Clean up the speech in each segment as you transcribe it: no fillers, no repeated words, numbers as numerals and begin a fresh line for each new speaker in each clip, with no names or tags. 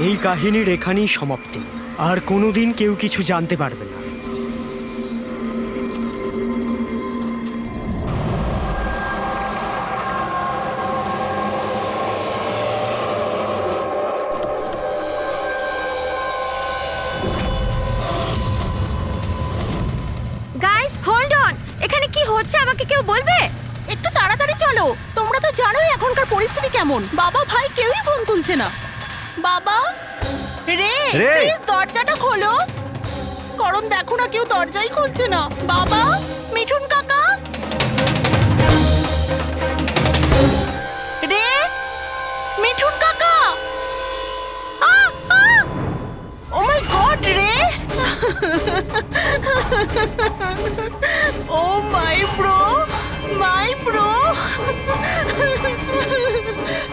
এই কাহিনীর এখানেই সমাপ্তি। আর কোনোদিন কেউ কিছু জানতে পারবে না।
গাইস হোল্ড অন, এখানে কি হচ্ছে আমাকে কেউ বলবে?
একটু তাড়াতাড়ি চলো, তোমরা তো জানোই এখনকার পরিস্থিতি কেমন। বাবা ভাই কেউই ফোন তুলছে না। বাবা রে, প্লিজ দরজাটা খোলো। করণ দেখো না, কেউ দরজাই খুলছে না। বাবা, মিঠুন কাকা, রে, মিঠুন কাকা। ও মাই গড রে, oh my bro, my bro.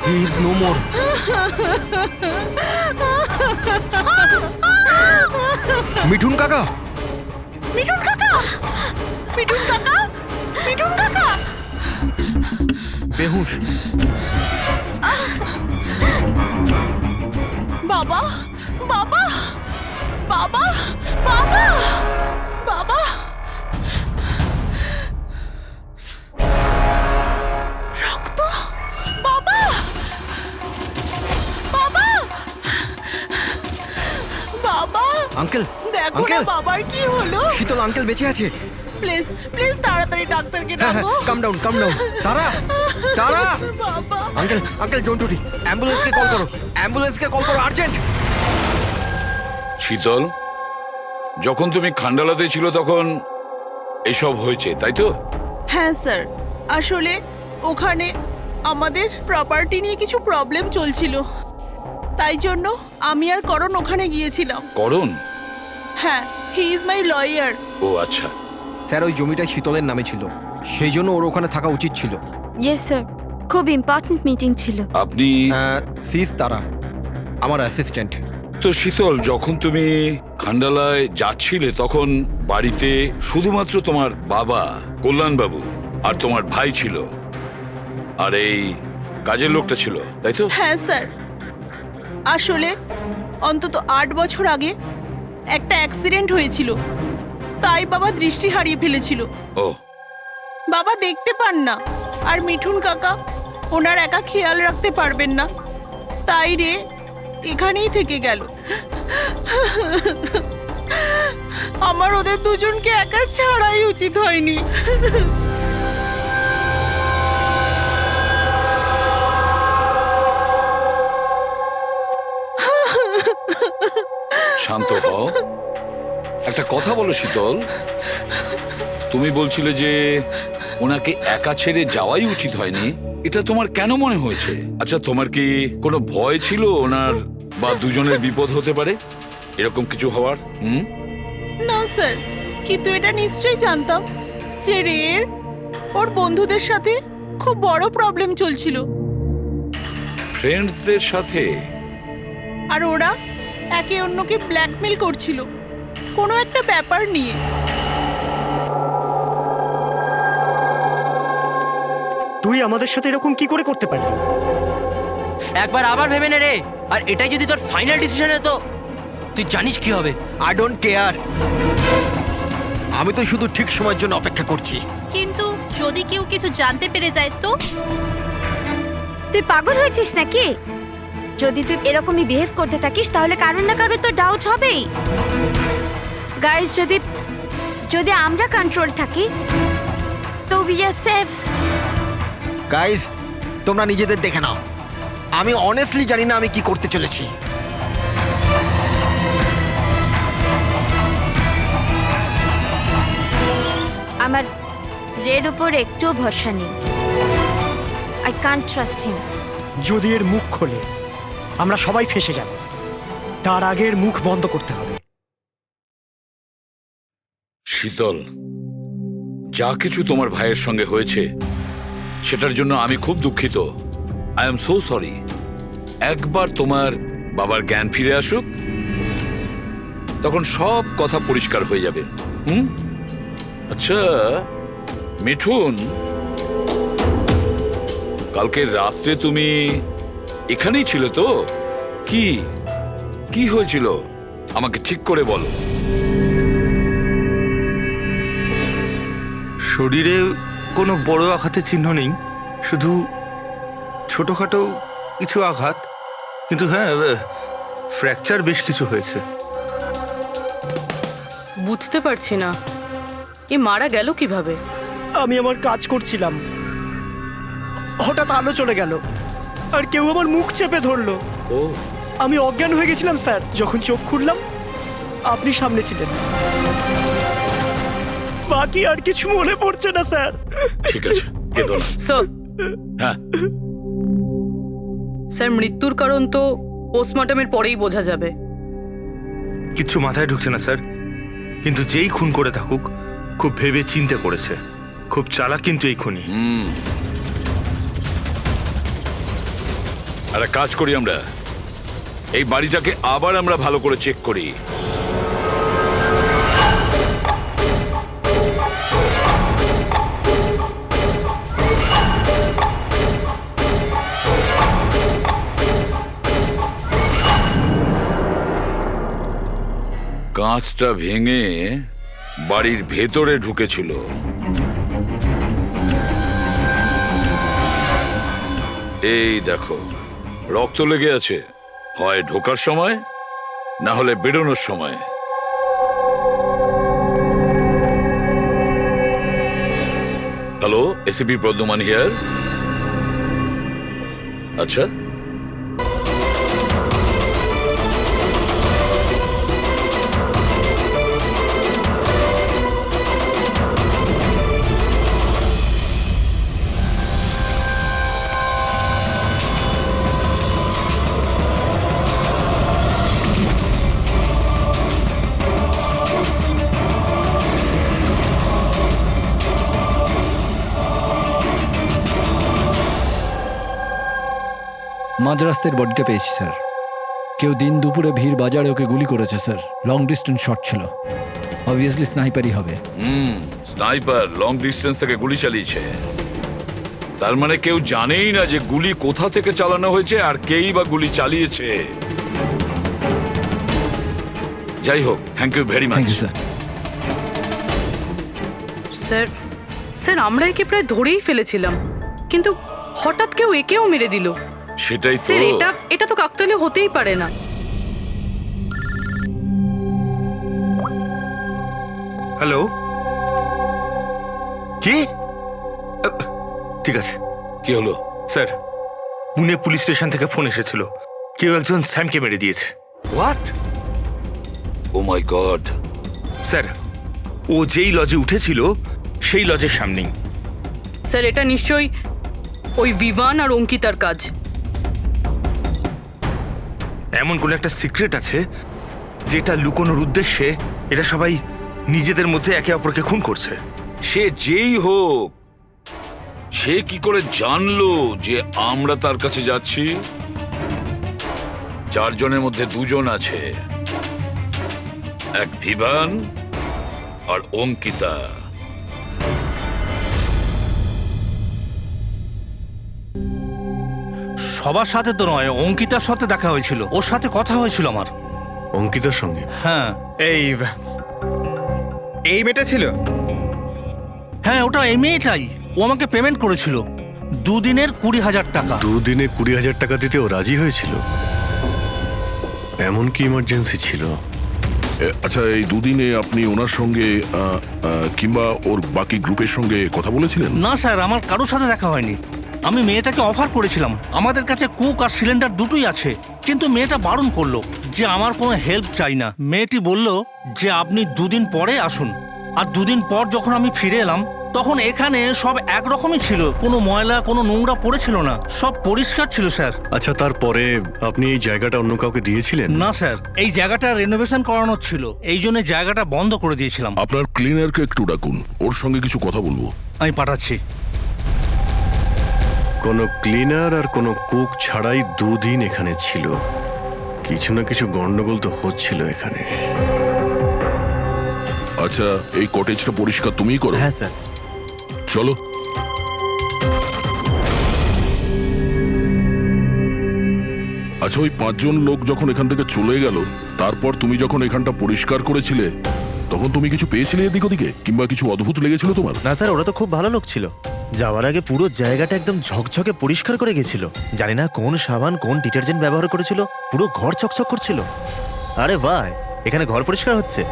He is no more. Mithun কাকা,
মিঠুন কাকা, মিঠুন কাকা, মিঠুন কাকা।
বেহুশ।
বাবা, বাবা, বাবা, বাবা, বাবা। রক্ত, বাবা, বাবা, বাবা।
আঙ্কেল,
দেখো না বাবার কি হলো।
শীতল আঙ্কেল বেঁচে আছে।
প্লিজ প্লিজ তাড়াতাড়ি ডাক্তারকে
হ্যাঁ,
ডাকো।
কাম ডাউন, কাম ডাউন। তারা, তারা।
বাবা,
uncle, uncle don't worry. অ্যাম্বুলেন্সকে call করো, অ্যাম্বুলেন্সকে কল করো আর্জেন্ট।
শীতল, যখন তুমি খান্ডালাতে ছিল তখন এসব হয়েছে, তাই তো?
হ্যাঁ স্যার, আসলে ওখানে আমাদের প্রপার্টি নিয়ে কিছু প্রবলেম চলছিল, তাই জন্য আমি আর করণ ওখানে গিয়েছিলাম।
করণ?
হ্যাঁ, হি ইজ মাই লয়ার।
ও আচ্ছা।
স্যার, ওই জমিটা শীতলের নামে ছিল, সেই জন্য ওর ওখানে থাকা উচিত ছিল।
ইয়েস স্যার, খুব ইম্পর্ট্যান্ট মিটিং ছিল।
আপনি?
সিস তারা, আমার অ্যাসিস্ট্যান্ট।
তো শীতল, যখন তুমি খান্ডালায় যাচ্ছিলে তখন বাড়িতে শুধুমাত্র তোমার বাবা কল্যাণবাবু আর তোমার ভাই ছিল, আর এই কাজের লোকটা ছিল, তাই তো?
হ্যাঁ স্যার, আসলে অন্তত 8 বছর আগে একটা অ্যাক্সিডেন্ট হয়েছিল, তাই বাবা দৃষ্টি হারিয়ে ফেলেছিল।
ও,
বাবা দেখতে পান না, আর মিঠুন কাকা ওনার একা খেয়াল রাখতে পারবেন না, তাই রে এখানেই থেকে গেল। আমার ওদের দুজনকে একা ছাড়াই উচিত হয়নি।
শান্ত হও, একটা কথা বলো শীতল। তুমি বলছিলে যে ওনাকে একা ছেড়ে যাওয়াই উচিত হয়নি, এটা তোমার কেন মনে হয়েছে? আচ্ছা, তোমার কি কোনো ভয় ছিল ওনার বা দুজনের বিপদ হতে পারে, এরকম কিছু হওয়ার?
না স্যার, কিন্তু এটা নিশ্চয়ই জানতাম যে রের ওর বন্ধুদের সাথে খুব বড় প্রবলেম চলছিল,
ফ্রেন্ডসদের সাথে?
আর ওরা একে অন্যকে ব্ল্যাকমেল করছিল কোনো একটা ব্যাপার নিয়ে।
তুই আমাদের সাথে এরকম কি করে করতে পারবি?
একবার আবার ভেবে নে রে, আর এটাই যদি তোর ফাইনাল ডিসিশন তো তুই জানিস কি হবে।
I don't care. আমি তো শুধু ঠিক সময়ের জন্য অপেক্ষা করছি।
কিন্তু যদি কেউ কিছু জানতে পেরে যায় তো?
তুই পাগল হয়েছিস নাকি? যদি তুই এরকমই বিহেভ করতে থাকিস তাহলে কারোর না কারোর তো ডাউট হবেই। গাইস, যদি আমরা কন্ট্রোল থাকি তো উই আর সেফ।
গাইজ, তোমরা নিজেদের দেখে নাও। আমি অনেস্টলি জানি না আমি কি করতে চলেছি।
আমার রেড উপর একটু ভরসা নেই। I can't trust him.
যদি এর মুখ খোলে আমরা সবাই ফেঁসে যাব। তার আগে এর মুখ বন্ধ করতে হবে।
শীতল, যা কিছু তোমার ভাইয়ের সঙ্গে হয়েছে সেটার জন্য আমি খুব দুঃখিত। I am so sorry. একবার তোমার বাবার জ্ঞান ফিরে আসুক, তখন সব কথা পরিষ্কার হয়ে যাবে। আচ্ছা মিঠুন, কালকে রাত্রে তুমি এখানেই ছিলে তো? কি কি হয়েছিল আমাকে ঠিক করে বলো।
শরীরে কোনো বড় আঘাতের চিহ্ন নেই, শুধু ছোটখাটো কিছু আঘাত। কিন্তু হ্যাঁ, ফ্র্যাকচার বেশ কিছু হয়েছে।
বুঝতে পারছি না, এ মারা গেল কিভাবে?
আমি আমার কাজ করছিলাম, হঠাৎ আলো চলে গেল আর কেউ আমার মুখ চেপে ধরলো।
ও,
আমি অজ্ঞান হয়ে গেছিলাম স্যার। যখন চোখ খুললাম আপনি সামনে ছিলেন। বাকি আর কিছু মনে পড়ছে না স্যার।
ঠিক আছে, কেঁদো না।
স্যার,
হ্যাঁ,
স্যার মৃত্যুর কারণ তো পোস্টমর্টমের পরেই বোঝা যাবে।
কিচ্ছু মাথায় ঢুকছে না স্যার, কিন্তু যেই খুন করে থাকুক খুব ভেবে চিন্তে করেছে। খুব চালাক কিন্তু এই খুনি।
একটা কাজ করি, আমরা এই বাড়িটাকে আবার আমরা ভালো করে চেক করি। কাঁচটা ভেঙে বাড়ির ভেতরে ঢুকেছিল। এই দেখো, রক্ত লেগে আছে, হয় ঢোকার সময় না হলে বেরোনোর সময়। Hello, ACP Pradyuman here. আচ্ছা,
মাঝরাস্তার বডিটা পেয়েছি স্যার। কেউ দিন দুপুরে ভিড় বাজারে ওকে গুলি করেছে স্যার। লং ডিস্টেন্স শট ছিল, অবভিয়াসলি স্নাইপারই হবে।
স্নাইপার লং ডিস্টেন্স থেকে গুলি চালিয়েছে। তার মানে কেউ জানেই না যে গুলি কোথা থেকে চালানো হয়েছে আর কেই বা গুলি চালিয়েছে। যাই হোক, thank you very much.
Thank you sir.
Sir, sir আমরা একে প্রায় ধরেই ফেলেছিলাম, কিন্তু হঠাৎ কেউ একেও মেরে দিল।
সেটাই তো।
স্যার, এটা তো কাকতালীয় হতেই পারে না।
হ্যালো, কি? ঠিক আছে।
কি হলো?
স্যার, পুনে পুলিশ স্টেশন থেকে ফোন এসেছিল, কেউ একজন স্যামকে মেরে দিয়েছে।
What? Oh my god.
Sir, ও যেই লজে উঠেছিল সেই লজের সামনেই।
স্যার, এটা নিশ্চয়ই ওই বিভান আর অঙ্কিতার কাজ।
এমন কোন একটা সিক্রেট আছে যেটা লুকোনোর উদ্দেশ্যে এটা সবাই নিজেদের মধ্যে একে অপরকে খুন করছে।
সে যেই হোক, সে কি করে জানলো যে আমরা তার কাছে যাচ্ছি? 4 জনের মধ্যে 2 জন আছে, এক ভিভান আর অঙ্কিতা।
সবার সাথে তো নয়, অঙ্কিতার সাথে দেখা হয়েছিল, ওর সাথে কথা হয়েছিল আমার। অঙ্কিতার সঙ্গে?
হ্যাঁ
এই এই মেয়েটা ছিল?
হ্যাঁ, ওটা এই মেয়েটাই। ও আমাকে পেমেন্ট করেছিল 2 দিনের 20,000 টাকা।
2 দিনে 20,000 টাকা দিতে ও রাজি হয়েছিল? এমন কি ইমার্জেন্সি ছিল?
আচ্ছা, এই দুদিনে আপনি ওনার সঙ্গে কিংবা ওর বাকি গ্রুপের সঙ্গে কথা বলেছিলেন?
না স্যার, আমার কারোর সাথে দেখা হয়নি। আমি মেয়েটাকে অফার করেছিলাম, আমাদের কাছে কুক আর সিলিন্ডার দুটোই আছে, কিন্তু মেয়েটা বারণ করলো যে আমার কোনো হেল্প চাই না। মেয়েটি বলল যে আপনি 2 দিন পরে আসুন। আর 2 দিন পর যখন আমি ফিরে এলাম তখন এখানে সব একরকমই ছিল, কোনো ময়লা কোনো নোংরা পড়েছিল না, সব পরিষ্কার ছিল স্যার।
আচ্ছা, তারপরে আপনি এই জায়গাটা অন্য কাউকে দিয়েছিলেন?
না স্যার, এই জায়গাটা রেনোভেশন করানো ছিল, এই জন্য জায়গাটা বন্ধ করে দিয়েছিলাম।
আপনার ক্লিনারকে একটু ডাকুন, ওর সঙ্গে কিছু কথা বলবো।
আমি পাঠাচ্ছি।
কোনো ক্লিনার আর কোনো কুক ছাড়াই 2 দিন এখানে ছিল। কিছু না কিছু গন্ডগোল তো হচ্ছিল এখানে।
আচ্ছা, এই কটেজটা পরিষ্কার তুমিই করো?
হ্যাঁ স্যার।
চলো। আচ্ছা, ওই 5 জন লোক যখন এখান থেকে চলে গেল, তারপর তুমি যখন এখানটা পরিষ্কার করেছিলে, তখন তুমি কিছু পেয়েছিলে এদিক ওদিকে, কিংবা কিছু অদ্ভুত লেগেছিল তোমার?
না স্যার, ওরা তো খুব ভালো লোক ছিল। যাওয়ার আগে পুরো জায়গাটা একদম ঝকঝকে পরিষ্কার করে গেছিল। জানি না কোন সাবান কোন ডিটারজেন্ট ব্যবহার করেছিল, পুরো ঘর চকচক করছিল। আরে বাহ, এখানে ঘর পরিষ্কার হচ্ছে।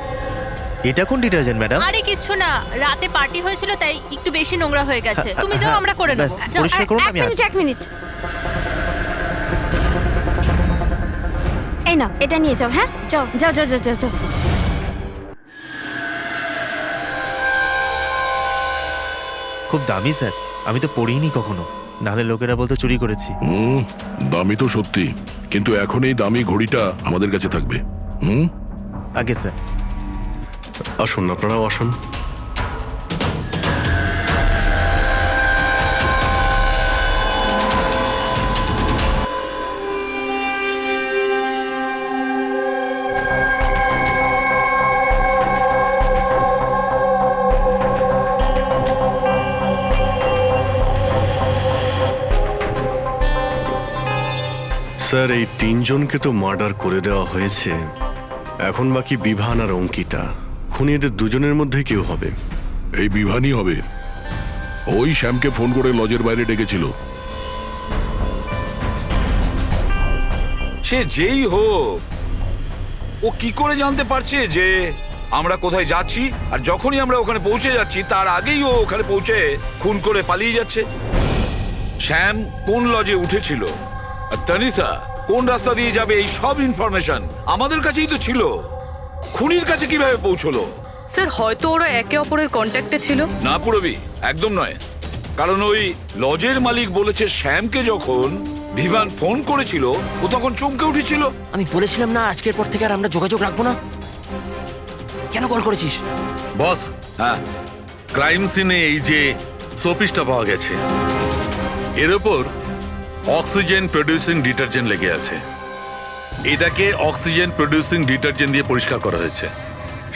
এটা কোন ডিটারজেন্ট ম্যাডাম?
আরে কিছু না, রাতে পার্টি হয়েছিল তাই একটু বেশি নোংরা হয়ে গেছে। তুমি যাও, আমরা করে নেব।
ব্যাস, পরিষ্কার করুন, আমি আসছি।
1 মিনিট। এই নাও, এটা নিয়ে যাও। হ্যাঁ, যাও যাও যাও যাও যাও।
খুব দামি স্যার, আমি তো পড়িনি কখনো, নাহলে লোকেরা বলতো চুরি করেছি।
দামি তো সত্যি, কিন্তু এখন এই দামি ঘড়িটা আমাদের কাছে থাকবে।
আগে স্যার।
আসুন, আপনারাও আসুন। স্যার, এই 3 জনকে তো মার্ডার করে দেওয়া হয়েছে। এখন বাকি বিভান আর অঙ্কিতা। খুনি এদের 2 জনের মধ্যে কেউ হবে।
এই বিভানই হবে। ওই শ্যামকে ফোন করে লজের বাইরে ডেকেছিল।
সে যেই হোক, ও কি করে জানতে পারছে যে আমরা কোথায় যাচ্ছি? আর যখনই আমরা ওখানে পৌঁছে যাচ্ছি তার আগেই ও ওখানে পৌঁছে খুন করে পালিয়ে যাচ্ছে। শ্যাম কোন লজে উঠেছিল আর তানিশা কোন রাস্তা দিয়ে যাবে, এই সব ইনফরমেশন আমাদের কাছেই তো ছিল। খুনির কাছে কিভাবে পৌঁছলো?
স্যার, হয়তো ওরা একে অপরের কন্ট্যাক্টে ছিল।
না পুরবি, একদম নয়। কারণ ওই লজের মালিক বলেছে শ্যামকে যখন বিভান ফোন করেছিল ও তখন চমকে উঠেছিল।
আমি বলেছিলাম না আজকের পর থেকে আর আমরা যোগাযোগ রাখবো না। কেন কল করেছিস?
বস,
হ্যাঁ,
ক্রাইম সিনে এই যে সোপিসটা পাওয়া গেছে, এর ওপর অক্সিজেন প্রডিউসিং ডিটারজেন্ট লেগে আছে। এটাকে অক্সিজেন প্রডিউসিং ডিটারজেন্ট দিয়ে পরিষ্কার করা হয়েছে।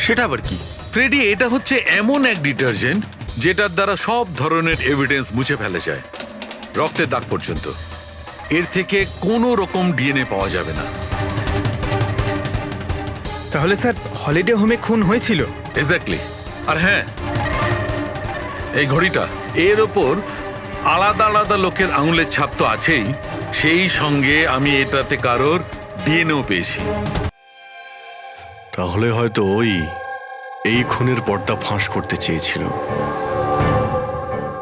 সেটা আবার কি? ফ্রেডি, এটা হচ্ছে এমন এক ডিটারজেন্ট যেটার দ্বারা সব ধরনের এভিডেন্স মুছে ফেলা যায়, রক্তের দাগ পর্যন্ত। এর থেকে কোনো রকম ডিএনএ পাওয়া যাবে না।
তাহলে স্যার হলিডে হোমে খুন হয়েছিল?
এক্স্যাক্টলি। আর হ্যাঁ, এই ঘড়িটা, এর ওপর আলাদা আলাদা লোকের আঙুলের ছাপ তো আছেই, সেই সঙ্গে আমি এটাতে কারোর ডিএনএও পেয়েছি।
তাহলে হয়তো এই খুনের পর্দা ফাঁস করতে চেয়েছিল।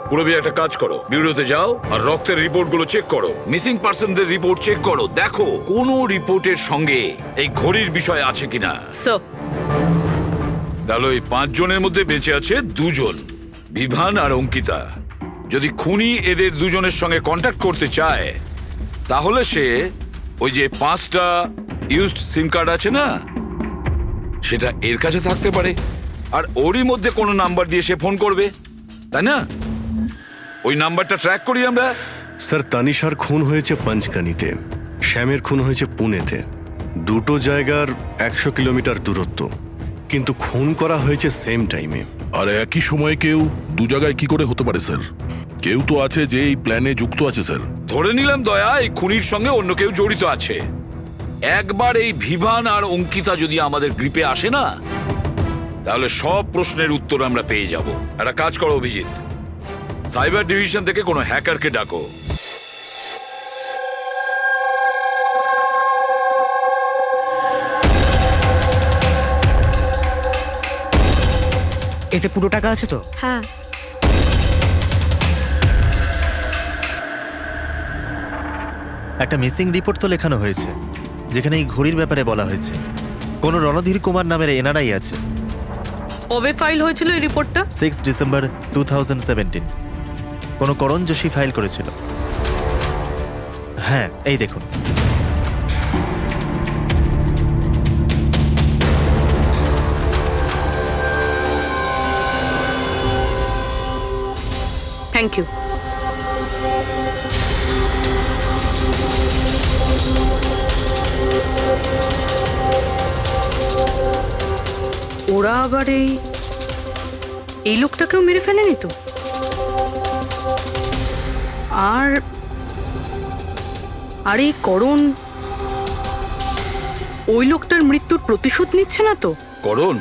পুরবি, একটা কাজ করো, বিউরোতে যাও আর রক্তের রিপোর্টগুলো চেক করো, মিসিং পার্সনদের রিপোর্ট চেক করো, দেখো কোনো রিপোর্টের সঙ্গে এই ঘড়ির বিষয় আছে কিনা। তাহলে ওই 5 জনের মধ্যে বেঁচে আছে 2 জন, বিভান আর অঙ্কিতা। যদি খুনি এদের 2 জনের সঙ্গে কন্ট্যাক্ট করতে চায় তাহলে সে ওই যে 5টা ইউজড সিম কার্ড আছে না, সেটা এর কাছে থাকতে পারে, আর ওরই মধ্যে কোনো নাম্বার দিয়ে সে ফোন করবে, তাই না? ওই নাম্বারটা ট্র্যাক করি আমরা।
স্যার, তানিশার খুন হয়েছে পঞ্চকানিতে, শ্যামের খুন হয়েছে পুনেতে। 2টো জায়গার 100 কিলোমিটার দূরত্ব, কিন্তু খুন করা হয়েছে সেম টাইমে।
আর একই সময়ে কেউ 2 জায়গায় কি করে হতে পারে স্যার? কেউ তো আছে যে এই প্ল্যানে যুক্ত আছে স্যার।
ধরে নিলাম দয়া এই খুনির সঙ্গে অন্য কেউ জড়িত আছে, একবার এই ভিভান আর অঙ্কিতা যদি আমাদের গ্রিপে আসে না, তাহলে সব প্রশ্নের উত্তর আমরা পেয়ে যাব। একটা কাজ করো অভিজিৎ, সাইবার ডিভিশন থেকে কোনো হ্যাকারকে ডাকো।
এতে পুরো টাকা আছে তো?
হ্যাঁ,
একটা মিসিং রিপোর্ট তো লেখানো হয়েছে, যেখানে এই ঘড়ির ব্যাপারে বলা হয়েছে কোনো রণধীর কুমার নামের এনআরআই আছে।
কবে ফাইল হয়েছিল এই রিপোর্টটা?
6 ডিসেম্বর 2017 কোনো করণ যোশী ফাইল করেছিল। হ্যাঁ, এই দেখুন।
Thank you. ওরা আবার এই লোকটাকেও মেরে ফেলেনি তো? আর এই করণ ওই লোকটার মৃত্যুর প্রতিশোধ নিচ্ছে না তো?
Karan?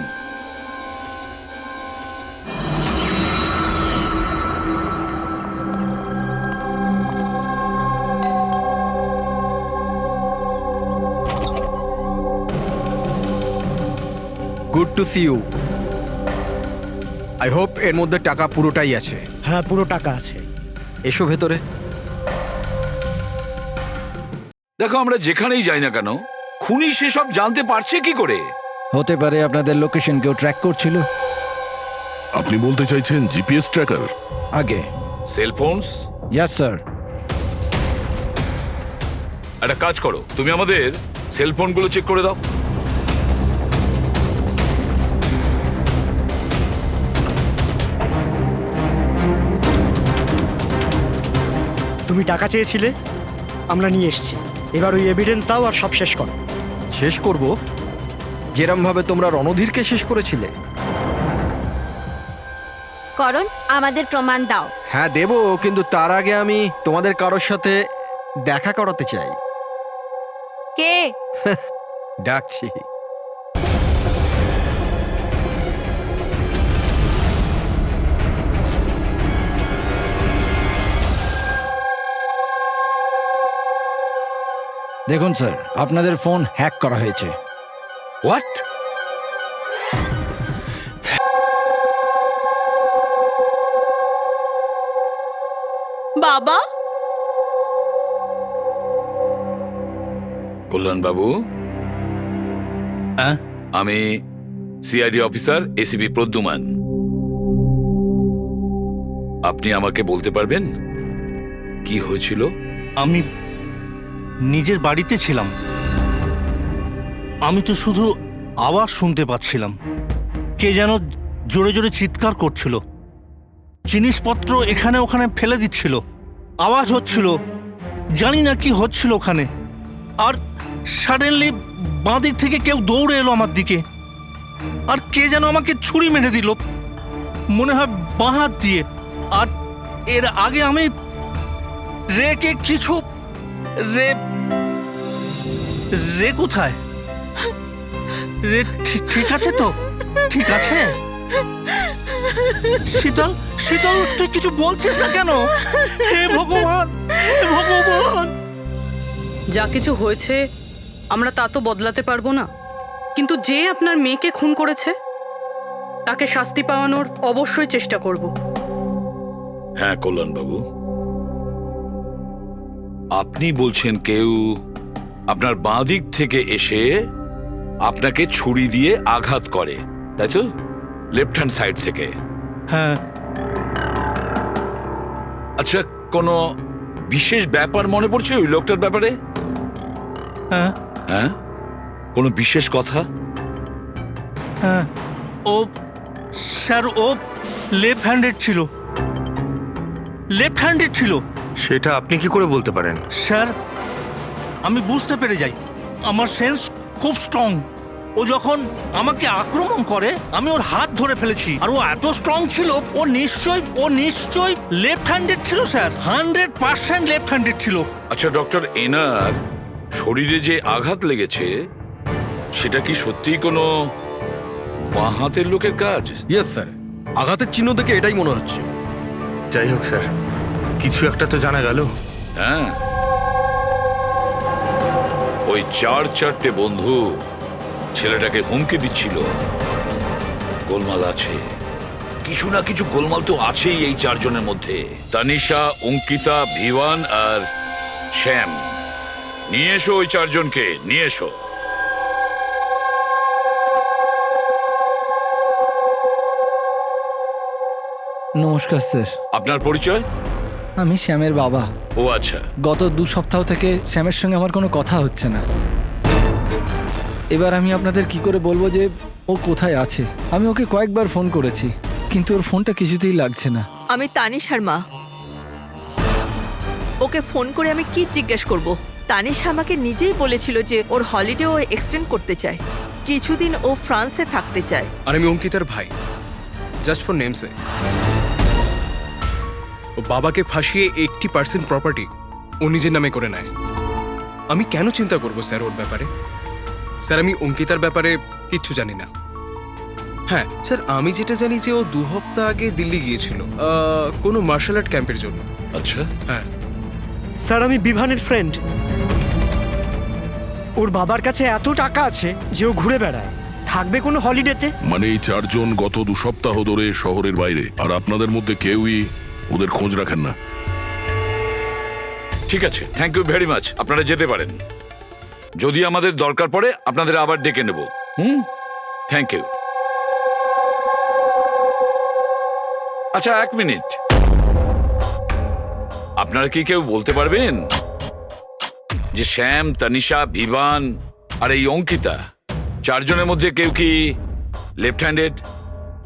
Good to see you. I hope এর মধ্যে টাকা পুরোটাই আছে।
হ্যাঁ, পুরো টাকা আছে।
এসো ভেতরে।
দেখো, আমরা যেখানেই যাই না কেন, খুনি সেসব জানতে পারছে কি করে?
হতে পারে আপনাদের লোকেশন কেউ ট্র্যাক করছিল।
আপনি বলতে চাইছেন জিপিএস ট্র্যাকার?
আগে
সেলফোনস?
Yes sir.
একটা কাজ করো, তুমি আমাদের সেলফোনগুলো চেক করে দাও।
তুমি টাকা চেয়েছিলে, আমরা নিয়ে এসেছি। এবার ওই এভিডেন্স দাও আর সব শেষ করো।
শেষ করব যেরম ভাবে তোমরা রণধীরকে শেষ করেছিলে।
করণ আমাদের প্রমাণ দাও।
হ্যাঁ দেব, কিন্তু তার আগে আমি তোমাদের কারোর সাথে দেখা করাতে চাই।
কে?
ডাকছি।
দেখুন স্যার, আপনাদের ফোন হ্যাক করা হয়েছে।
হোয়াট?
বাবা,
কল্যাণ বাবু, আমি সিআইডি অফিসার এসিপি প্রদ্যুমান। আপনি আমাকে বলতে পারবেন কি হয়েছিল?
আমি নিজের বাড়িতে ছিলাম। আমি তো শুধু আওয়াজ শুনতে পাচ্ছিলাম। কে যেন জোরে জোরে চিৎকার করছিল, জিনিসপত্র এখানে ওখানে ফেলে দিচ্ছিল, আওয়াজ হচ্ছিল, জানি না কি হচ্ছিল ওখানে। আর সাডেনলি বাঁ দিক থেকে কেউ দৌড়ে এলো আমার দিকে, আর কে যেন আমাকে ছুরি মেরে দিল, মনে হয় বাঁ হাত দিয়ে। আর এর আগে আমি রেকে কিছু রে কোথায়? রে ঠিক আছে তো? ঠিক আছে? শীতল, শীতল, তুই কিছু বলছিস না কেন? হে ভগবান, হে ভগবান!
যা কিছু হয়েছে আমরা তা তো বদলাতে পারবো না, কিন্তু যে আপনার মেয়েকে খুন করেছে তাকে শাস্তি পাওয়ানোর অবশ্যই চেষ্টা করব।
হ্যাঁ কল্যাণ বাবু, আপনি বলছেন কেউ আপনার বাঁ দিক থেকে এসে আপনাকে ছুরি দিয়ে আঘাত করে, তাই তো? লেফট হ্যান্ড সাইড থেকে?
হ্যাঁ।
আচ্ছা, কোনো বিশেষ ব্যাপার মনে পড়ছে ওই লোকটার ব্যাপারে?
হ্যাঁ।
হ্যাঁ, কোনো বিশেষ কথা?
হ্যাঁ, ও স্যার, ও লেফট হ্যান্ডেড ছিল। লেফট হ্যান্ডেড ছিল।
সেটা আপনি কি করে বলতে পারেন?
স্যার, আমি বুঝতে পেরে যাই, আমার সেন্স খুব স্ট্রং। ও যখন আমাকে আক্রমণ করে আমি ওর হাত ধরে ফেলেছি, আর ও এত স্ট্রং ছিল, ও নিশ্চয়ই লেফট হ্যান্ডেড ছিল স্যার। 100% লেফট হ্যান্ডেড ছিল।
আচ্ছা ডক্টর, এনার শরীরে যে আঘাত লেগেছে সেটা কি সত্যিই কোনো বাঁ হাতের লোকের কাজ?
ইয়েস স্যার, আঘাতের চিহ্ন দেখে এটাই মনে হচ্ছে।
যাই হোক স্যার, কিছু একটা তো জানা গেল।
হ্যাঁ, ওই 4-4টে বন্ধু ছেলেটাকে হুমকি দিচ্ছিল। গোলমাল আছে, কিছু না কিছু গোলমাল তো আছেই এই 4 জনের মধ্যে। তানিশা, অঙ্কিতা, ভিওয়ান আর শ্যাম। নিয়ে এসো ওই 4 জনকে, নিয়ে এসো।
নমস্কার স্যার,
আপনার পরিচয়?
আমি শ্যামের বাবা।
ও আচ্ছা।
গত 2 সপ্তাহ থেকে শ্যামের সঙ্গে আমার কোনো কথা হচ্ছে না। এবার আমি আপনাদের কি করে বলবো যে ও কোথায় আছে? আমি ওকে কয়েকবার ফোন করেছি, কিন্তু ওর ফোনটা কিছুতেই লাগছে না।
আমি তানিশার মা। ওকে ফোন করে আমি কি জিজ্ঞেস করব? তানিশা আমাকে নিজেই বলেছিল যে ওর হলিডে ও এক্সটেন্ড করতে চায়, কিছুদিন ও ফ্রান্সে থাকতে চায়।
আর আমি অঙ্কিতার ভাই, জাস্ট ফর নেমসে। ও বাবাকে ফাঁসিয়ে 80% প্রপার্টি ও নিজের নামে করে নেয়। আমি কেন চিন্তা করব স্যার ওর ব্যাপারে? স্যার, আমি অঙ্কিতার ব্যাপারে কিচ্ছু জানি না। হ্যাঁ স্যার, আমি যেটা জানি যে ও 2 সপ্তাহ আগে দিল্লি গিয়েছিল কোনো মার্শাল আর্ট ক্যাম্পের জন্য।
আচ্ছা।
হ্যাঁ
স্যার, আমি বিভানের ফ্রেন্ড। ওর বাবার কাছে এত টাকা আছে যে ও ঘুরে বেড়ায়, থাকবে কোনো হলিডেতে?
মানে এই 4 জন গত 2 সপ্তাহ ধরে শহরের বাইরে, আর আপনাদের মধ্যে কেউই ওদের খোঁজ রাখেন না।
ঠিক আছে, থ্যাংক ইউ ভেরি মাচ। আপনারা যেতে পারেন। যদি আমাদের দরকার পড়ে আপনাদের আবার ডেকে নেব। Thank you. আচ্ছা, 1 মিনিট। আপনারা কি কেউ বলতে পারবেন যে শ্যাম, তানিশা, ভিভান আর এই অঙ্কিতা 4 জনের মধ্যে কেউ কি লেফট হ্যান্ডেড,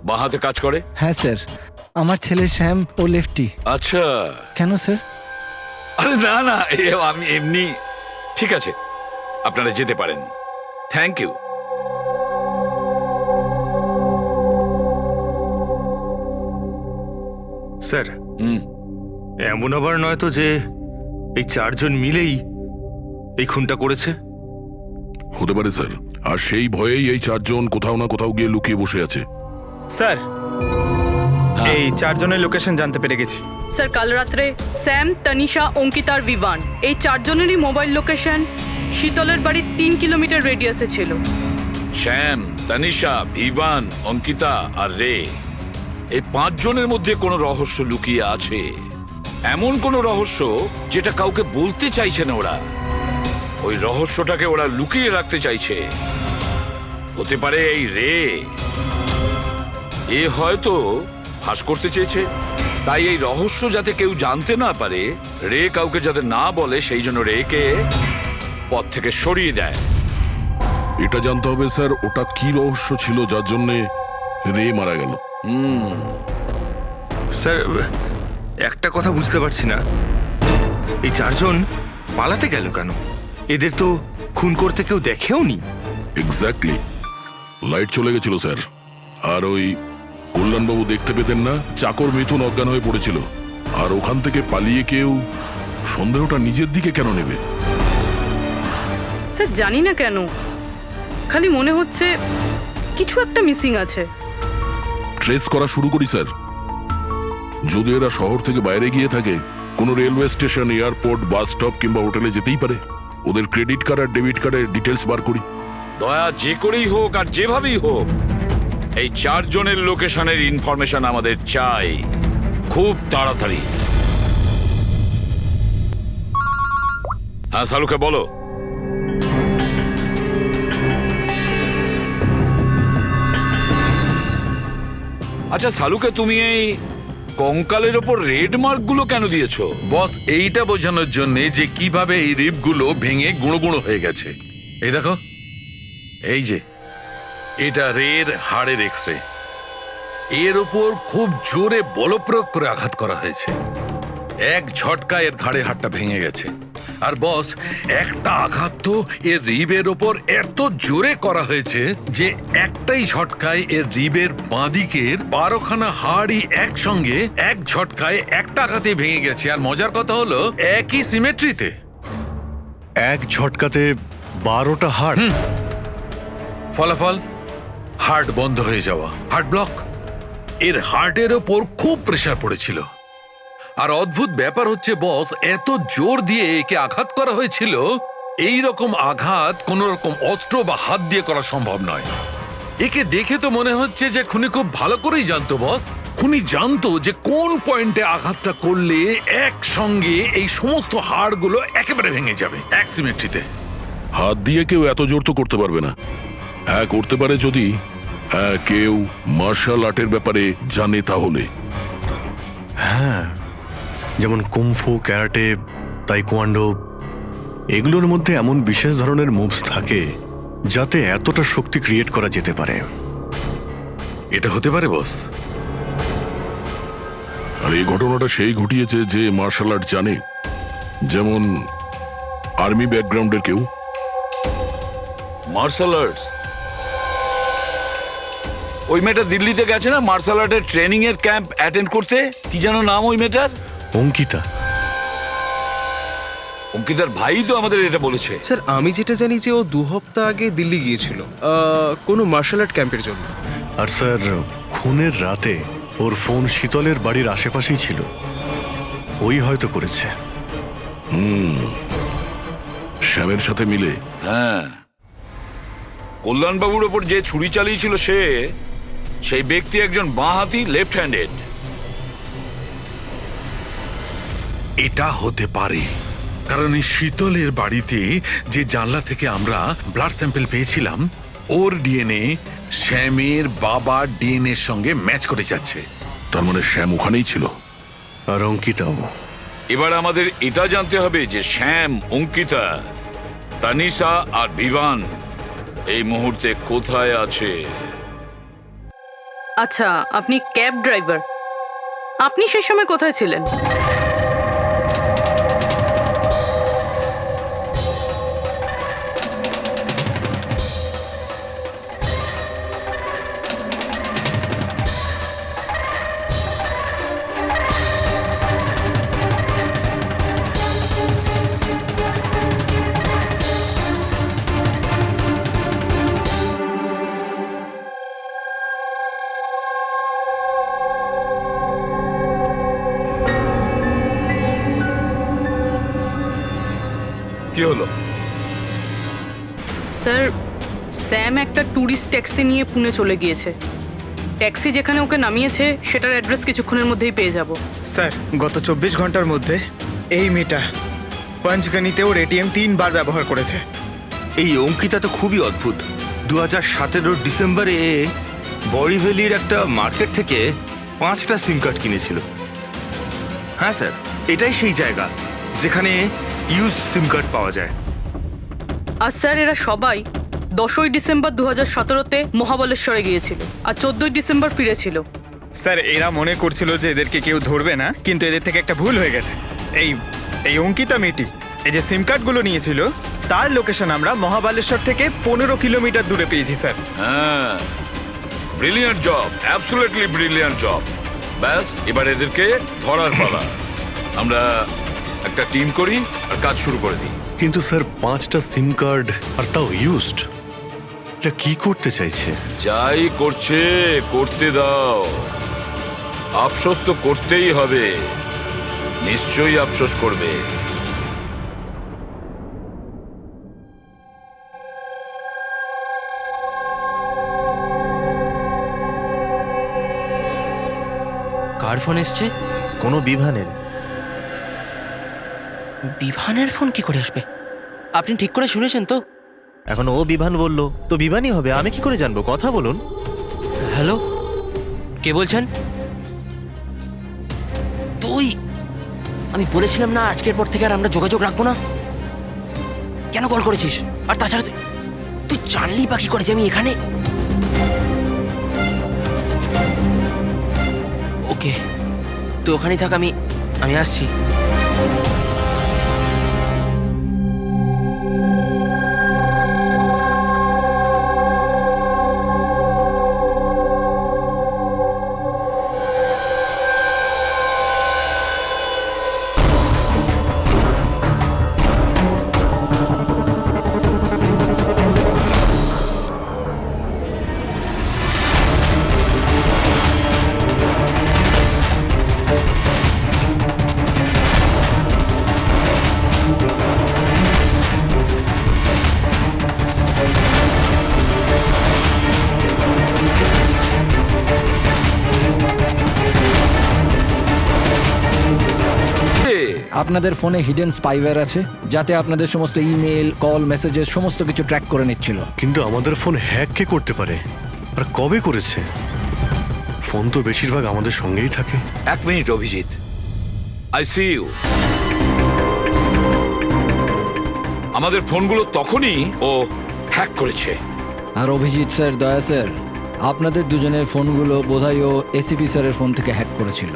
বাঁ হাতে কাজ করে?
হ্যাঁ স্যার, আমার ছেলে শ্যাম ও লেফটি।
আচ্ছা।
কেন স্যার?
আরে না না, আমি এমনি। ঠিক আছে, আপনারা যেতে পারেন। Thank you.
স্যার, এমন আবার নয় তো যে এই 4 জন মিলেই এই খুনটা করেছে?
হতে পারে স্যার, আর সেই ভয়েই এই 4 জন কোথাও না কোথাও গিয়ে লুকিয়ে বসে আছে।
স্যার, এই 4 জনের লোকেশন জানতে পেরে গেছি।
স্যার, কাল রাত্রে স্যাম, তানিশা, অঙ্কিতা আর বিভান এই 4 জনেরই মোবাইল লোকেশন শীতলের বাড়ির 3 কিলোমিটার রেডিয়াসে ছিল।
শ্যাম, তানিশা, ভিভান, অঙ্কিতা আর রে, এই 5 জনের মধ্যে কোনো রহস্য লুকিয়ে আছে। এমন কোনো রহস্য যেটা কাউকে বলতে চাইছে না ওরা। ওই রহস্যটাকে ওরা লুকিয়ে রাখতে চাইছে। হতে পারে এই রে, এ হয়তো ফাঁস করতে চেয়েছে। তাই এই রহস্য যাতে কেউ জানতে না পারে, রে কাউকে যাতে না বলে, সেই জন্য রেকে পথ থেকে সরিয়ে দেয়।
এটা জানতে হবে স্যার, ওটা কি রহস্য ছিল যার জন্যে রে মারা গেল।
স্যার, একটা কথা বুঝতে পারছি না, এই 4 জন পালাতে গেল কেন? এদের তো খুন করতে কেউ দেখেও নি।
এক্স্যাক্টলি, লাইট চলে গেছিল স্যার। আর ওই কল্যাণবাবু দেখতে পেতেন না, চাকর মিথুন অজ্ঞান হয়ে পড়েছিল। আর ওখান থেকে পালিয়ে কেউ সন্দেহটা নিজের দিকে কেন নেবে?
স্যার, জানি না কেন, খালি মনে হচ্ছে কিছু একটা মিসিং আছে।
ট্রেস করা শুরু করি স্যার। যদি এরা শহর থেকে বাইরে গিয়ে থাকে, কোনো railway station, airport, bus stop কিংবা হোটেলে যেতেই পারে। ওদের ক্রেডিট কার্ড আর ডেবিট কার্ডের ডিটেলস বার করি।
দয়া, যে করেই হোক আর যেভাবেই হোক, এই 4 জনের লোকেশনের ইনফরমেশন আমাদের চাই, খুব তাড়াতাড়ি। হ্যাঁ সালুকে বলো। আচ্ছা সালুকে, তুমি এই কঙ্কালের ওপর রেড মার্ক গুলো কেন দিয়েছো?
বস, এইটা বোঝানোর জন্য যে কিভাবে এই রিপগুলো ভেঙে গুঁড়ো গুঁড়ো হয়ে গেছে। এই দেখো, এই যে এটা রের হাড়ের এক্সরে। এর উপর খুব জোরে বলপ্রয়োগ করে আঘাত করা হয়েছে। এক ঝটকায় এর ঘাড়ের হাড়টা ভেঙে গেছে। আর বস, একটা আঘাত তো এর রিবের ওপর এত জোরে করা হয়েছে যে একটাই ঝটকায় এর রিবের বাঁদিকের 12খানা হাড়ই একসঙ্গে এক ঝটকায় একটা আঘাতে ভেঙে গেছে। আর মজার কথা হলো একই সিমেট্রিতে।
এক ঝটকাতে 12টা হার্ট।
ফলাফল হার্ট বন্ধ হয়ে যাওয়া, হার্ট ব্লক। এর হার্টের ওপর খুব প্রেসার পড়েছিল। আর অদ্ভুত ব্যাপার হচ্ছে বস, এত জোর দিয়ে একে আঘাত করা হয়েছিল, এই রকম আঘাত কোন রকম অস্ত্র বা হাত দিয়ে করা সম্ভব নয়। একে দেখে তো মনে হচ্ছে যে খুনি খুব ভালো করেই জানতো বস। খুনি জানতো যে কোন পয়েন্টে আঘাতটা করলে একসঙ্গে এই সমস্ত হাড়গুলো একেবারে ভেঙে যাবে এক সিমেট্রিতে।
হাত দিয়ে কেউ এত জোর তো করতে পারবে না। হ্যাঁ করতে পারে যদি কেউ মার্শাল আর্টের ব্যাপারে জানে তাহলে।
হ্যাঁ, যেমন কুমফু, ক্যারাটে, তাইকোয়ান্ডো, এগুলোর মধ্যে এমন বিশেষ ধরনের মুভস থাকে যাতে এতটা শক্তি ক্রিয়েট করা যেতে পারে।
এটা হতে পারে বস।
আর এই ঘটনাটা সেই ঘটিয়েছে যে মার্শাল আর্ট জানে, যেমন আর্মি ব্যাকগ্রাউন্ডের কেউ।
Martial arts? ওই মেয়েটা দিল্লিতে গেছে না মার্শাল আর্টের ট্রেনিং এর ক্যাম্প অ্যাটেন্ড করতে? কি যেন নাম ওই মেয়েটার?
অঙ্কিতা।
অঙ্কিতার ভাই তো আমাদের এটা বলেছে।
স্যার আমি যেটা জানি যে ও 2 সপ্তাহ আগে দিল্লি গিয়েছিল কোনো মার্শাল আর্ট ক্যাম্পের জন্য।
আর স্যার, খুনের রাতে ওর ফোন শীতলের বাড়ির আশেপাশেই ছিল। ওই হয়তো করেছে।
শ্যামের সাথে মিলে।
হ্যাঁ, কল্যাণবাবুর ওপর যে ছুরি চালিয়েছিল সেই ব্যক্তি একজন বাঁহাতি, লেফট হ্যান্ডেড।
এটা হতে পারে, কারণ এই শীতলের বাড়িতে যে জানলা থেকে আমরা ব্লাড স্যাম্পল পেয়েছিলাম, ওর ডিএনএ শ্যামের বাবার ডিএনএর সঙ্গে ম্যাচ করে যাচ্ছে।
তার মানে শ্যাম ওখানেই ছিল।
আর অঙ্কিতাও।
এবার আমাদের এটা জানতে হবে যে শ্যাম, অঙ্কিতা, তানিশা আর বিভান এই মুহূর্তে কোথায় আছে।
আচ্ছা, আপনি ক্যাব ড্রাইভার, আপনি সেই সময় কোথায় ছিলেন?
কি হলো?
স্যার, স্যাম একটা ট্যুরিস্ট ট্যাক্সি নিয়ে পুনে চলে গিয়েছে। ট্যাক্সি যেখানে ওকে নামিয়েছে সেটার অ্যাড্রেস কিছুক্ষণের মধ্যেই পেয়ে যাব।
স্যার, গত 24 ঘন্টার মধ্যে এই মেয়েটা পঞ্চগনিতে ওর এটিএম 3 বার ব্যবহার করেছে।
এই অঙ্কিতা তো খুবই অদ্ভুত। 2017 ডিসেম্বরে বড়িভ্যালির একটা মার্কেট থেকে 5টা সিম কার্ড কিনেছিল। হ্যাঁ স্যার, এটাই সেই জায়গা যেখানে ইউজড সিম কার্ড পাওয়া যায়।
আর স্যার, এরা সবাই 10ই ডিসেম্বর 2017-তে মহাবলেশ্বরে গিয়েছিল আর 14ই ডিসেম্বর ফিরেছিল।
স্যার, এরা মনে করছিল যে এদেরকে কেউ ধরবে না, কিন্তু এদের থেকে একটা ভুল হয়ে গেছে। এই অঙ্কিতা মেয়েটি এই যে সিম কার্ডগুলো নিয়েছিল তার লোকেশন আমরা মহাবালেশ্বর থেকে 15 কিলোমিটার দূরে পেয়েছি স্যার।
হ্যাঁ, brilliant job, absolutely brilliant job. ব্যাস, এবার এদেরকে ধরার পালা। আমরা একটা টিম করি আর কাজ শুরু করে দিই।
কিন্তু স্যার, 5টা সিম কার্ড, আর তাও ইউজড। এটা কি করতে চাইছে?
যাই করছে করতে দাও। আফসোস তো করতেই হবে, নিশ্চয়ই আফসোস করবে।
কার ফোন এসছে?
কোনো বিভানের।
বিভানের ফোন কি করে আসবে? আপনি ঠিক করে শুনেছেন তো?
এখন ও বিভান বললো তো বিভানই হবে, আমি কি করে জানবো? কথা বলুন।
হ্যালো, কে বলছেন? তুই? আমি বলেছিলাম না আজকের পর থেকে আর আমরা যোগাযোগ রাখবো না। কেন কল করেছিস? আর তাছাড়া তুই জানলি বা কি করে যে আমি এখানে? ওকে, তুই ওখানেই থাক, আমি আসছি।
আপনাদের ফোনে হিডেন স্পাইওয়্যার আছে, যাতে আপনাদের সমস্ত ইমেল, কল, মেসেজেস সমস্ত কিছু ট্র্যাক করে নিচ্ছিল।
কিন্তু আমাদের ফোন হ্যাক কে করতে পারে, আর কবে করেছে? ফোন তো বেশিরভাগ আমাদের সঙ্গেই থাকে।
এক minute Abhijit, I see you. আমাদের ফোনগুলো তখনই ও হ্যাক করেছে।
আর অভিজিৎ স্যার, দয়া স্যার, আপনাদের দুজনের ফোনগুলো বোধহয় ও এসিপি স্যারের ফোন থেকে হ্যাক করেছিল।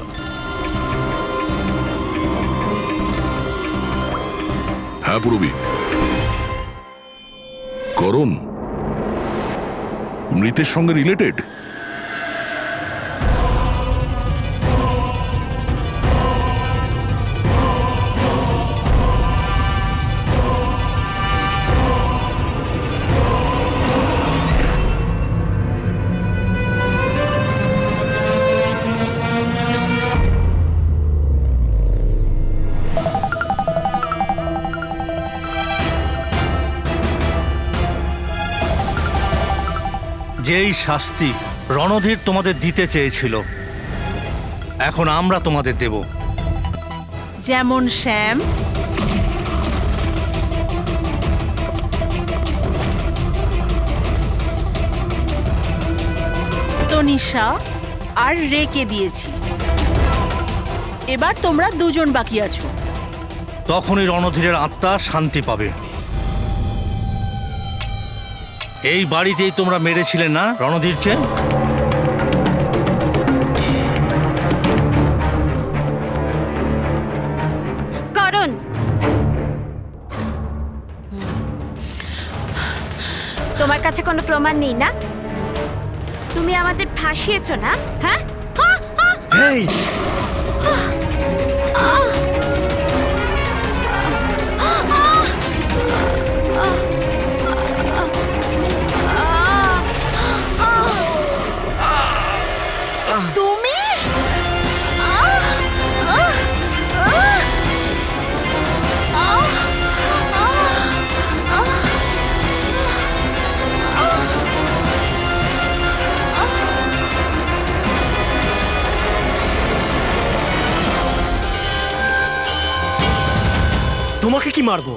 হ্যাঁ পুরবি। করণ মৃতের সঙ্গে রিলেটেড?
যেই শাস্তি রণধীর তোমাদের দিতে চেয়েছিল, এখন আমরা তোমাদের দেব।
যেমন শ্যাম, তনিষা আর রেকে দিয়েছি। এবার তোমরা দুজন বাকি আছো।
তখনই রণধীরের আত্মা শান্তি পাবে। এই বাড়িতেই তোমরা মেরেছিলে না রণধীরকে?
করণ, তোমার কাছে কোনো প্রমাণ নেই না? তুমি আমাদের ফাঁসিয়েছো না? হ্যাঁ,
এই
তুমি
তোমাকে কি মারবো?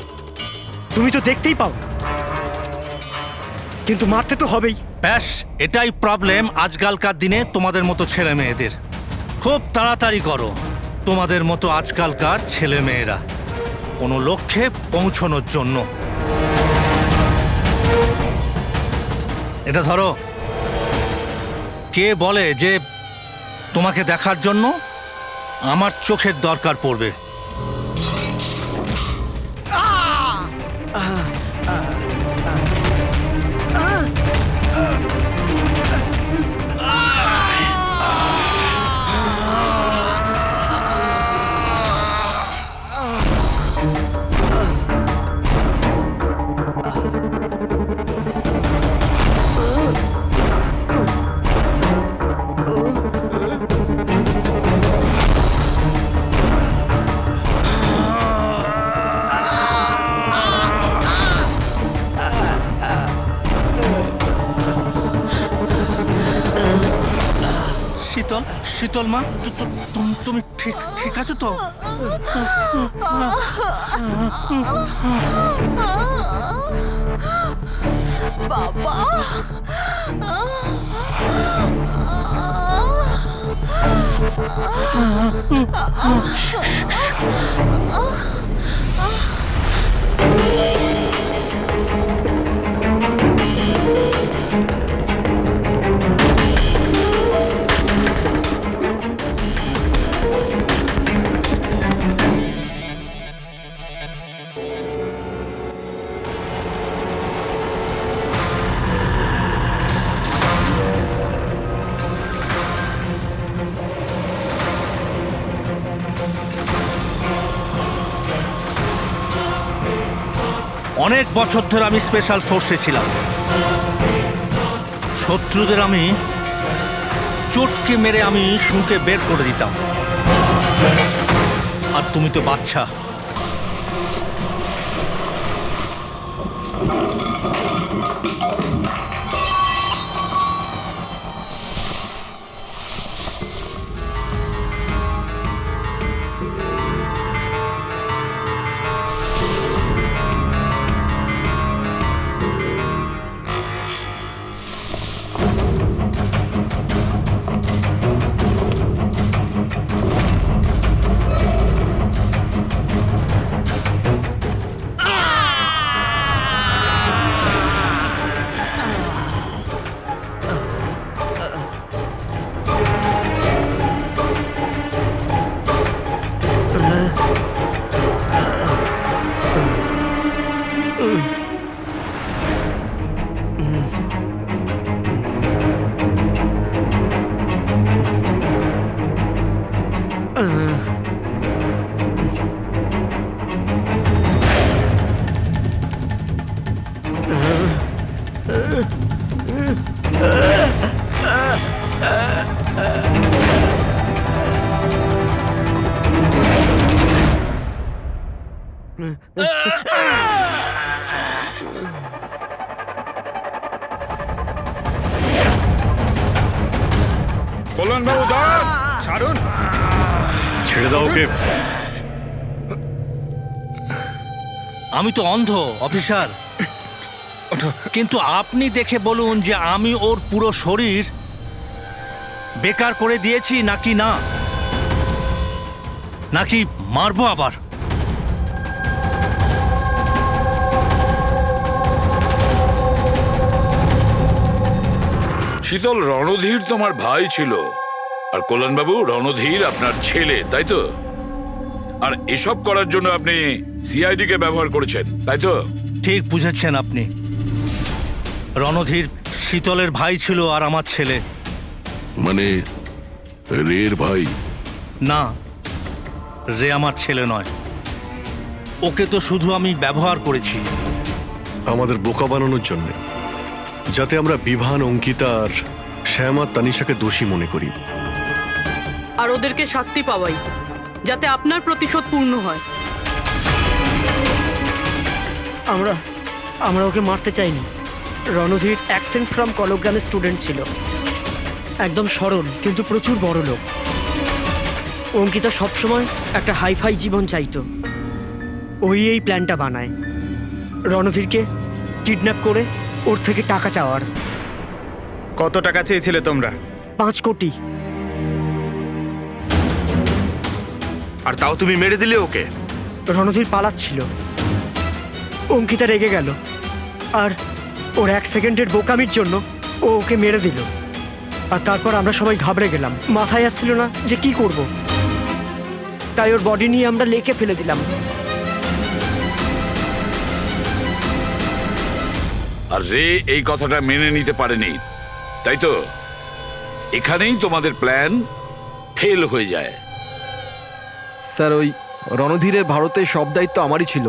তুমি তো দেখতেই পাও, কিন্তু মারতে তো হবেই।
ব্যাস, এটাই প্রবলেম আজকালকার দিনে তোমাদের মতো ছেলে মেয়েদের। খুব তাড়াতাড়ি করো। তোমাদের মতো আজকালকার ছেলে মেয়েরা কোনো লক্ষ্যে পৌঁছানোর জন্য। এটা ধরো। কে বলে যে তোমাকে দেখার জন্য আমার চোখের দরকার পড়বে? শীতল, শীতল মা, তুমি ঠিক আছো তো?
বাবা,
অনেক বছর ধরে আমি স্পেশাল ফোর্সে ছিলাম। শত্রুদের আমি চটকে মেরে আমি শুঁকে বের করে দিতাম। আর তুমি তো বাচ্চা।
কল্যাণবাবু দাঁড়ান!
ছাড়ুন।
ছেড়ে দাও ওকে।
আমি তো অন্ধ অফিসার, কিন্তু আপনি দেখে বলুন যে আমি ওর পুরো শরীর বেকার করে দিয়েছি নাকি না, নাকি মারবো আবার?
শীতল, রণধীর তোমার ভাই ছিল, আর কল্যাণবাবু রণধীর আপনার ছেলে, তাই তো? আর এসব করার জন্য আপনি সিআইডি কে ব্যবহার করেছেন, তাই তো?
ঠিক বুঝেছেন আপনি। রণধীর শীতলের ভাই ছিল আর আমার ছেলে।
মানে রের ভাই?
না, রে আমার ছেলে নয়। ওকে তো শুধু আমি ব্যবহার করেছি
আমাদের বোকা বানানোর জন্য, যাতে আমরা বিভান, অঙ্কিতা আর শ্যাম আর তানিশাকে দোষী মনে করি।
আর ওদেরকে শাস্তি পাওয়াই, যাতে আপনার প্রতিশোধ পূর্ণ হয়।
আমরা ওকে মারতে চাইনি। রণধীর অ্যাকসেন্ট ফ্রম কলগ্রামের স্টুডেন্ট ছিল, একদম সরল কিন্তু প্রচুর বড় লোক। অঙ্কিতা সবসময় একটা হাইফাই জীবন চাইতো, ওই এই প্ল্যানটা বানায় রণধীরকে কিডন্যাপ করে ওর থেকে টাকা চাওয়ার।
কত টাকা চেয়েছিলে তোমরা?
5 কোটি।
আর তাও তুমি মেরে দিলে ওকে।
রণধীর পালাচ্ছিল, অঙ্কিতা রেগে গেল, আর ওর 1 সেকেন্ডের বোকামির জন্য ও ওকে মেরে দিল। আর তারপর আমরা সবাই ঘাবড়ে গেলাম, মাথায় আসছিল না যে কি করব। তাই ওর বডি নিয়ে আমরা লেকে ফেলে দিলাম।
আর রে এই কথাটা মেনে নিতে পারেনি, তাই তো? এখানেই তোমাদের প্ল্যান ফেল হয়ে যায়।
স্যার, ওই রণধীরের ভারতে সব দায়িত্ব আমারই ছিল।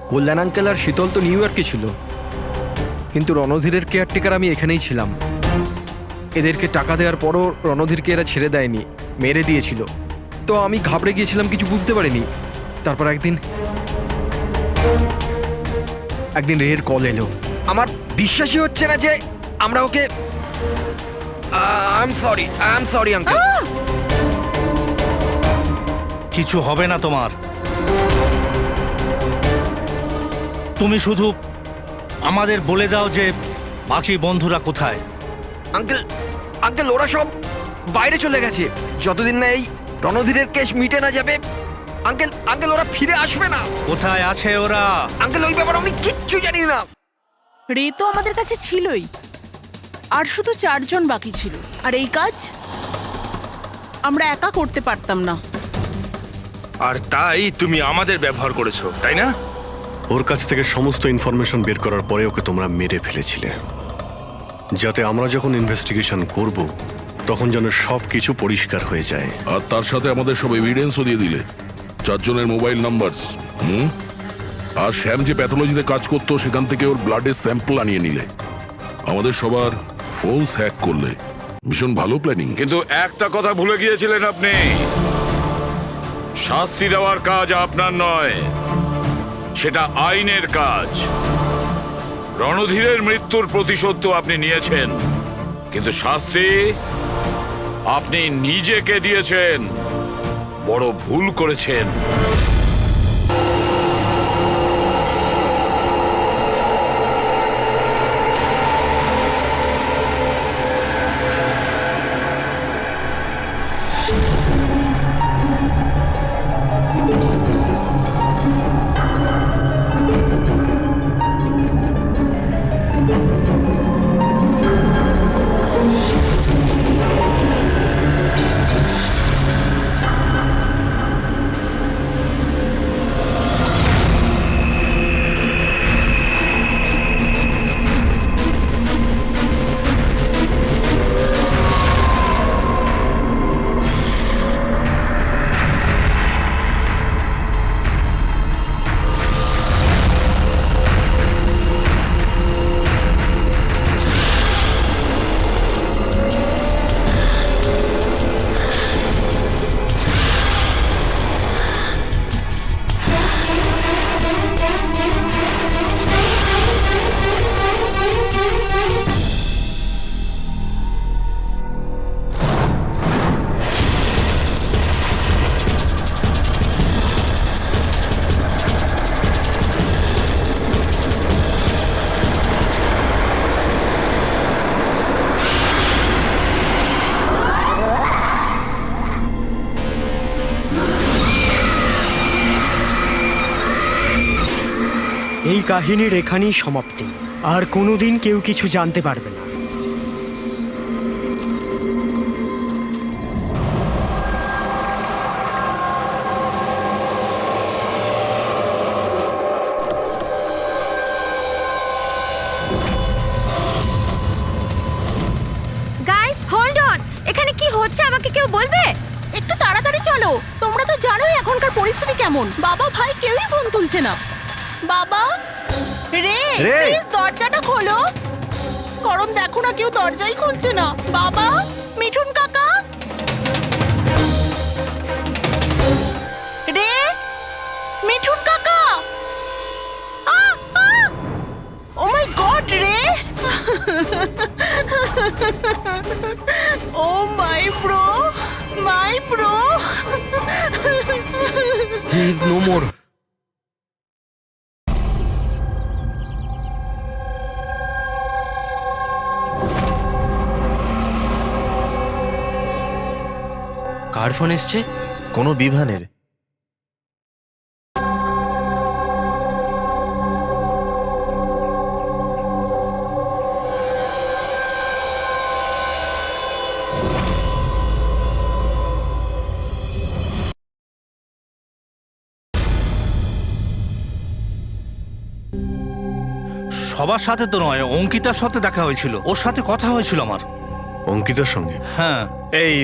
কল্যাণ আঙ্কেল আর শীতল তো নিউ ইয়র্কে ছিল, কিন্তু রণধীরের কেয়ারটেকার আমি এখানেই ছিলাম। এদেরকে টাকা দেওয়ার পরও রণধীরকে এরা ছেড়ে দেয়নি, মেরে দিয়েছিল। তো আমি ঘাবড়ে গিয়েছিলাম, কিছু বুঝতে পারিনি। তারপর একদিন রের কল এলো। আমার বিশ্বাসই হচ্ছে না যে আমরা okay I am sorry uncle.
কিছু হবে না তোমার। তুমি শুধু আমাদের বলে দাও যে বাকি বন্ধুরা কোথায়।
আঙ্কেল ওরা সব বাইরে চলে গেছে, যতদিন না এই রণধীরের কেস মিটে না যাবে। আঙ্কেল ওরা ফিরে আসবে না।
কোথায় আছে ওরা?
আঙ্কেল ওই ব্যাপারে আমি কিচ্ছু জানি না।
রে তো আমাদের কাছে ছিলই, আর শুধু 4 জন বাকি ছিল। আর এই কাজ আমরা একা করতে পারতাম না।
আর তাই তুমি আমাদের ব্যবহার করেছো, তাই না?
ওর কাছ থেকে সমস্ত ইনফরমেশন বের করার পরে ওকে তোমরা মেরে ফেলেছিলে, যাতে আমরা যখন ইনভেস্টিগেশন করব তখন যেন সব কিছু পরিষ্কার হয়ে যায়।
আর তার সাথে আমাদের সব এভিডেন্সও দিয়ে দিলে, 4 জনের মোবাইল নাম্বার। আর শ্যাম যে প্যাথোলজিতে কাজ করতো সেখান থেকে ওর ব্লাডের স্যাম্পল আনিয়ে নিলে, আমাদের সবার ফোন হ্যাক করলে। ভীষণ ভালো প্ল্যানিং।
কিন্তু একটা কথা ভুলে গিয়েছিলেন আপনি, শাস্তি দেওয়ার কাজ আপনার নয়, সেটা আইনের কাজ। রণধীরের মৃত্যুর প্রতিশোধ তো আপনি নিয়েছেন, কিন্তু শাস্তি আপনি নিজেকে দিয়েছেন। বড় ভুল করেছেন।
এই কাহিনীর এখানেই সমাপ্তি। আর কোনোদিন কেউ কিছু জানতে পারবে না।
গাইস হোল্ড অন, এখানে কি হচ্ছে আমাকে কেউ বলবে?
একটু তাড়াতাড়ি চলো, তোমরা তো জানোই এখনকার পরিস্থিতি কেমন। বাবা ভাই কেউই ফোন তুলছে না। বাবা, রে প্লিজ দরজাটা খোলো। করণ দেখো না, কেউ দরজাই খুলছে না। বাবা, মিঠুন কাকা, রে মিঠুন কাকা। ও মাই গড, রে oh my bro, my bro.
He is no more.
কার ফোন এসছে?
কোনো বিভানের।
সবার সাথে তো নয়, অঙ্কিতার সাথে দেখা হয়েছিল, ওর সাথে কথা হয়েছিল আমার।
অঙ্কিতার সঙ্গে?
হ্যাঁ।
এই